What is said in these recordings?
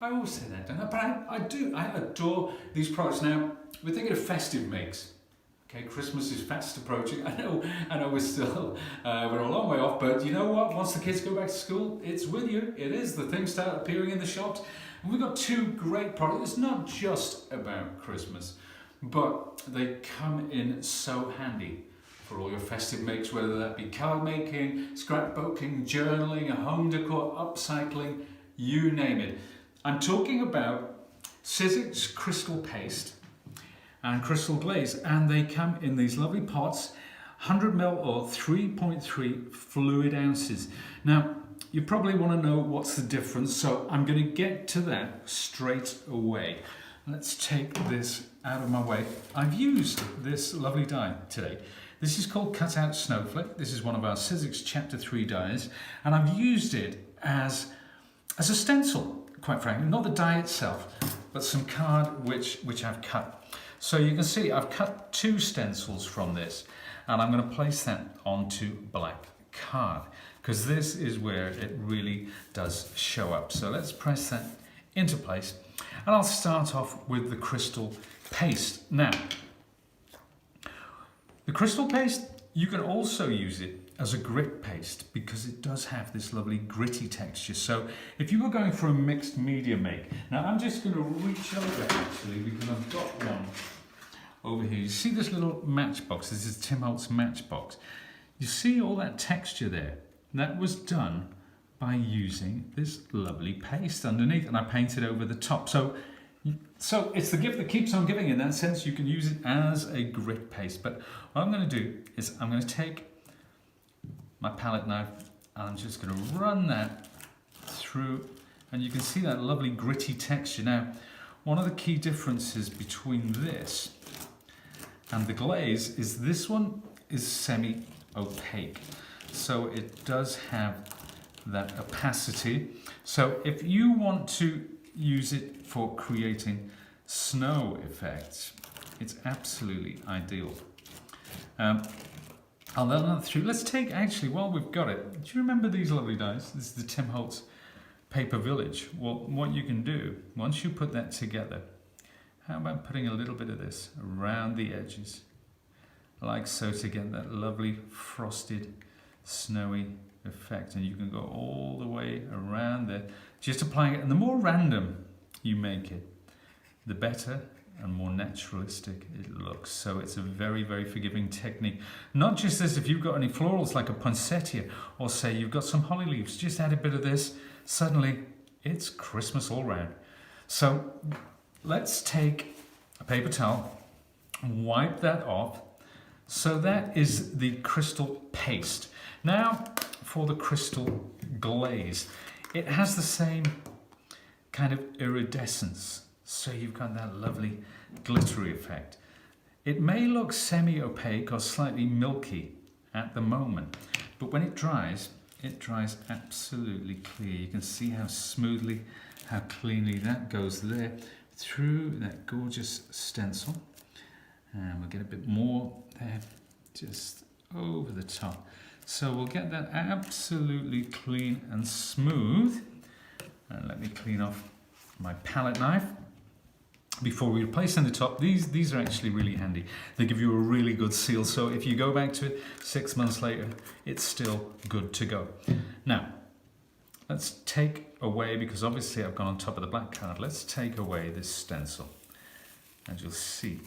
I always say that, don't I? But I do. I adore these products. Now, we're thinking of festive makes. Okay, Christmas is fast approaching. I know we're still, we're a long way off, but you know what? Once the kids go back to school, it's with you. It is. The things start appearing in the shops. And we've got two great products. It's not just about Christmas, but they come in so handy for all your festive makes, whether that be card making, scrapbooking, journaling, home decor, upcycling, you name it. I'm talking about Sizzix Crystal Paste and Crystal Glaze, and they come in these lovely pots, 100ml or 3.3 fluid ounces. Now, you probably want to know what's the difference, so I'm going to get to that straight away. Let's take this out of my way. I've used this lovely die today. This is called Cutout Snowflake. This is one of our Sizzix Chapter 3 dies, and I've used it as a stencil, quite frankly, not the die itself, but some card which I've cut. So you can see I've cut two stencils from this, and I'm going to place that onto black card, because this is where it really does show up. So let's press that into place, and I'll start off with the crystal paste. Now, the crystal paste, you can also use it as a grit paste because it does have this lovely gritty texture. So if you were going for a mixed media make, now I'm just going to reach over actually because I've got one over here. You see this little matchbox, this is Tim Holtz matchbox. You see all that texture there? That was done by using this lovely paste underneath, and I painted over the top. So it's the gift that keeps on giving. In that sense, you can use it as a grit paste. But what I'm going to do is I'm going to take my palette knife and I'm just going to run that through, and you can see that lovely gritty texture. Now, one of the key differences between this and the glaze is this one is semi-opaque. So it does have that opacity. So if you want to use it for creating snow effects, it's absolutely ideal. I'll run that through. Let's take, actually, while we've got it, do you remember these lovely dies? This is the Tim Holtz Paper Village. Well, what you can do, once you put that together, how about putting a little bit of this around the edges, like so, to get that lovely frosted, snowy effect. And you can go all the way around there, just applying it. And the more random you make it, the better and more naturalistic it looks. So it's a very, very forgiving technique. Not just this, if you've got any florals like a poinsettia, or say you've got some holly leaves, just add a bit of this, suddenly it's Christmas all round. So let's take a paper towel and wipe that off. So that is the crystal paste. Now for the crystal glaze. It has the same kind of iridescence. So you've got that lovely glittery effect. It may look semi-opaque or slightly milky at the moment, but when it dries absolutely clear. You can see how smoothly, how cleanly that goes there through that gorgeous stencil. And we'll get a bit more there, just over the top. So we'll get that absolutely clean and smooth. And let me clean off my palette knife. Before we place on the top, these are actually really handy. They give you a really good seal, so if you go back to it 6 months later, it's still good to go. Now, let's take away, because obviously I've gone on top of the black card, let's take away this stencil. And you'll see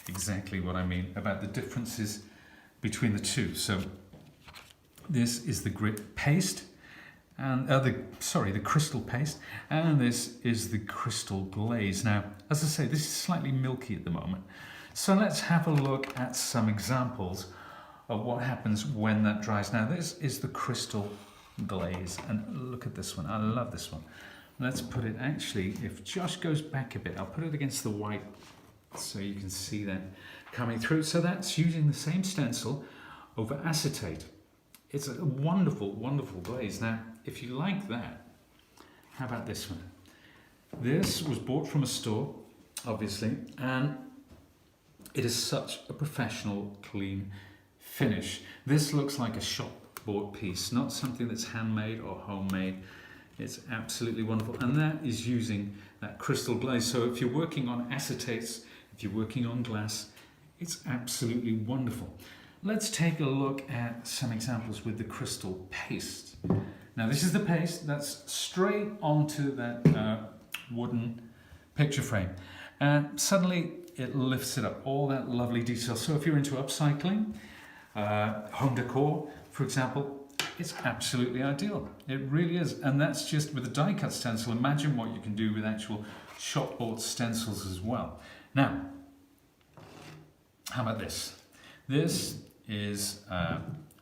exactly what I mean about the differences between the two. So this is the grit paste, and the crystal paste, and this is the crystal glaze. Now, as I say, this is slightly milky at the moment. So let's have a look at some examples of what happens when that dries. Now, this is the crystal glaze, and look at this one. I love this one. Let's put it, actually, if Josh goes back a bit, I'll put it against the white so you can see that coming through. So that's using the same stencil over acetate. It's a wonderful, wonderful glaze. Now, if you like that, how about this one? This was bought from a store, obviously, and it is such a professional, clean finish. This looks like a shop-bought piece, not something that's handmade or homemade. It's absolutely wonderful. And that is using that crystal glaze. So if you're working on acetates, if you're working on glass, it's absolutely wonderful. Let's take a look at some examples with the crystal paste. Now this is the paste that's straight onto that wooden picture frame. And suddenly it lifts it up, all that lovely detail. So if you're into upcycling, home decor, for example, it's absolutely ideal. It really is. And that's just with a die cut stencil. Imagine what you can do with actual shop bought stencils as well. Now, how about this? This is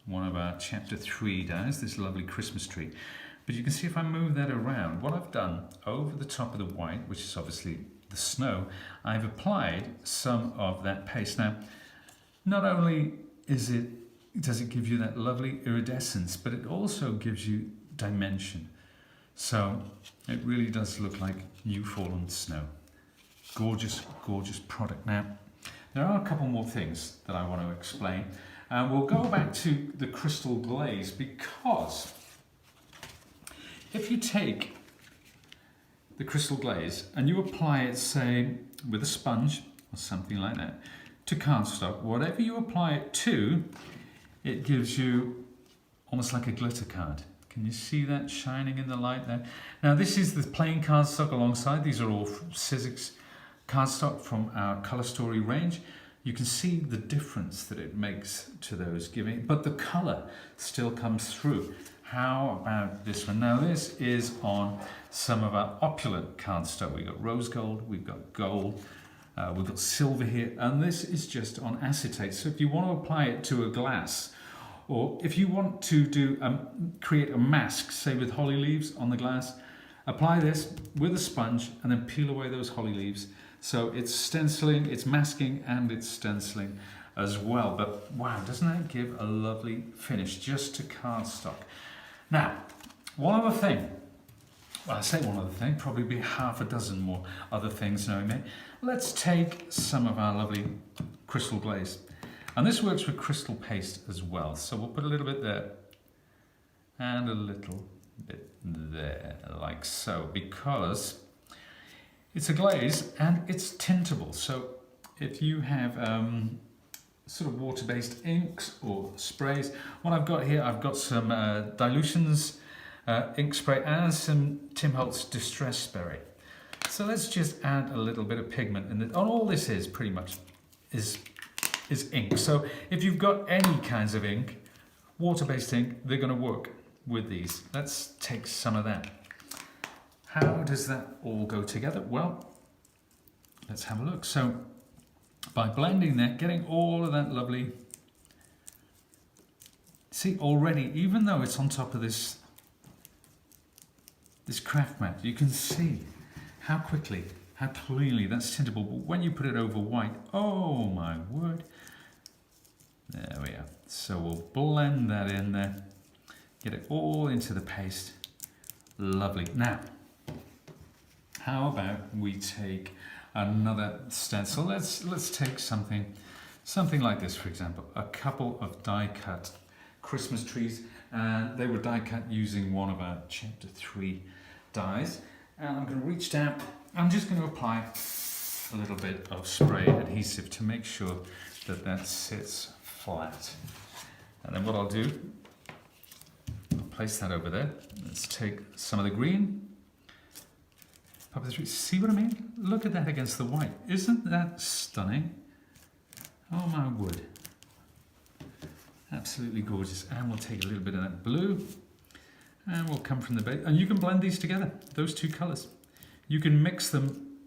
one of our chapter 3 dies, this lovely Christmas tree. But you can see if I move that around, what I've done over the top of the white, which is obviously the snow, I've applied some of that paste. Now, not only does it give you that lovely iridescence, but it also gives you dimension. So it really does look like new fallen snow. Gorgeous, gorgeous product. Now, there are a couple more things that I want to explain. And we'll go back to the crystal glaze, because if you take the crystal glaze and you apply it, say, with a sponge or something like that, to cardstock, whatever you apply it to, it gives you almost like a glitter card. Can you see that shining in the light there? Now this is the plain cardstock alongside. These are all Sizzix cardstock from our Colour Story range. You can see the difference that it makes to those giving, but the colour still comes through. How about this one? Now this is on some of our opulent cardstock. We've got rose gold, we've got gold, we've got silver here, and this is just on acetate. So if you want to apply it to a glass, or if you want to create a mask, say with holly leaves on the glass, apply this with a sponge and then peel away those holly leaves. So it's stenciling, it's masking, and it's stenciling as well. But wow, doesn't that give a lovely finish just to cardstock? Now, one other thing. Well, I say one other thing, probably be half a dozen more other things knowing me. Let's take some of our lovely crystal glaze. And this works with crystal paste as well. So we'll put a little bit there and a little bit there, like so, because it's a glaze and it's tintable. So if you have sort of water-based inks or sprays, what I've got here, I've got some dilutions, ink spray, and some Tim Holtz Distress Berry. So let's just add a little bit of pigment in it. All this is pretty much is ink. So if you've got any kinds of ink, water-based ink, they're going to work with these. Let's take some of that. How does that all go together? Well, let's have a look. So by blending that, getting all of that lovely, see already, even though it's on top of this craft mat, you can see how quickly, how cleanly that's tintable. But when you put it over white, oh my word. There we are. So we'll blend that in there, get it all into the paste. Lovely. Now, how about we take another stencil? Let's take something like this, for example. A couple of die-cut Christmas trees, and they were die-cut using one of our chapter 3 dies. And I'm going to reach down. I'm just going to apply a little bit of spray adhesive to make sure that that sits flat. And then what I'll do, I'll place that over there. Let's take some of the green. Pop it through. See what I mean? Look at that against the white. Isn't that stunning? Oh my word. Absolutely gorgeous. And we'll take a little bit of that blue and we'll come from the base. And you can blend these together, those two colours. You can mix them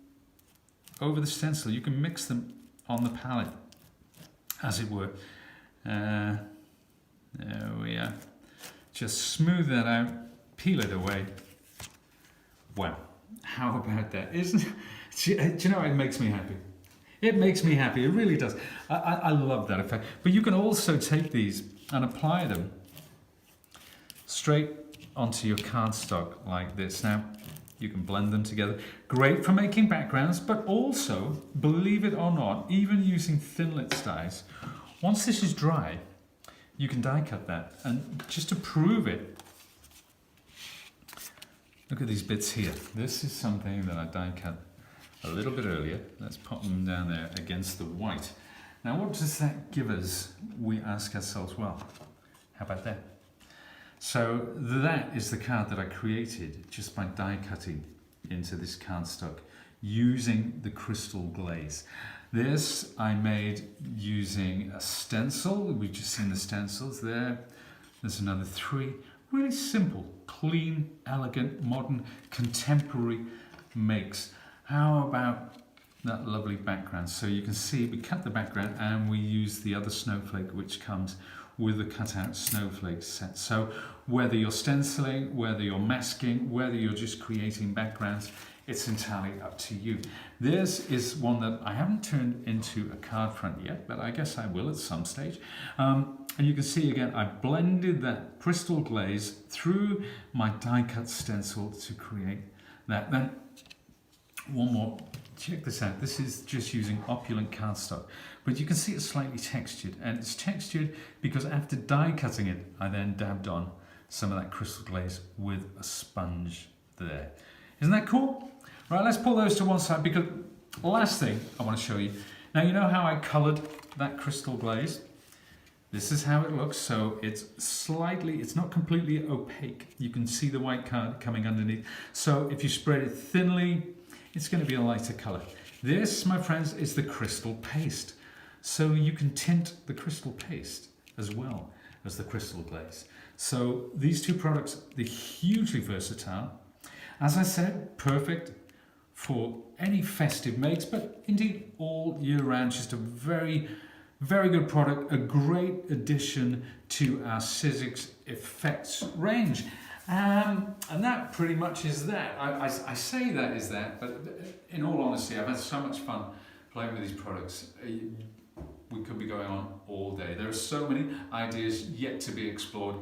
over the stencil. You can mix them on the palette, as it were. There we are. Just smooth that out, peel it away. Wow. How about that? Do you know, it makes me happy. It makes me happy, it really does. I love that effect. But you can also take these and apply them straight onto your cardstock like this. Now, you can blend them together. Great for making backgrounds, but also, believe it or not, even using Thinlits dies, once this is dry, you can die cut that. And just to prove it, Look at these bits here. This is something that I die cut a little bit earlier. Let's pop them down there against the white. Now what does that give us? We ask ourselves, well, how about that? So that is the card that I created just by die cutting into this cardstock using the Crystal Glaze. This I made using a stencil. We've just seen the stencils there. There's another 3. Really simple, clean, elegant, modern, contemporary makes. How about that lovely background? So you can see we cut the background and we use the other snowflake which comes with the Cutout Snowflake set. So whether you're stenciling, whether you're masking, whether you're just creating backgrounds, it's entirely up to you. This is one that I haven't turned into a card front yet, but I guess I will at some stage. And you can see again, I blended that Crystal Glaze through my die cut stencil to create that. Then one more, check this out. This is just using opulent cardstock, but you can see it's slightly textured, and it's textured because after die cutting it, I then dabbed on some of that Crystal Glaze with a sponge there. Isn't that cool? Right, let's pull those to one side because last thing I want to show you. Now you know how I coloured that Crystal Glaze? This is how it looks. So it's slightly, it's not completely opaque. You can see the white card coming underneath. So if you spread it thinly, it's going to be a lighter colour. This, my friends, is the Crystal Paste. So you can tint the Crystal Paste as well as the Crystal Glaze. So these two products, they're hugely versatile. As I said, perfect for any festive makes, but indeed all year round. Just a very, very good product, a great addition to our Sizzix Effectz range. And that pretty much is that. I say that is that, but in all honesty, I've had so much fun playing with these products. We could be going on all day. There are so many ideas yet to be explored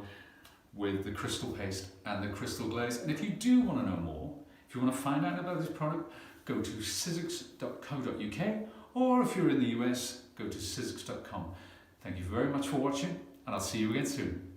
with the Crystal Paste and the Crystal Glaze. And if you do want to know more, if you want to find out about this product, go to sizzix.co.uk, or if you're in the US, go to sizzix.com. Thank you very much for watching, and I'll see you again soon.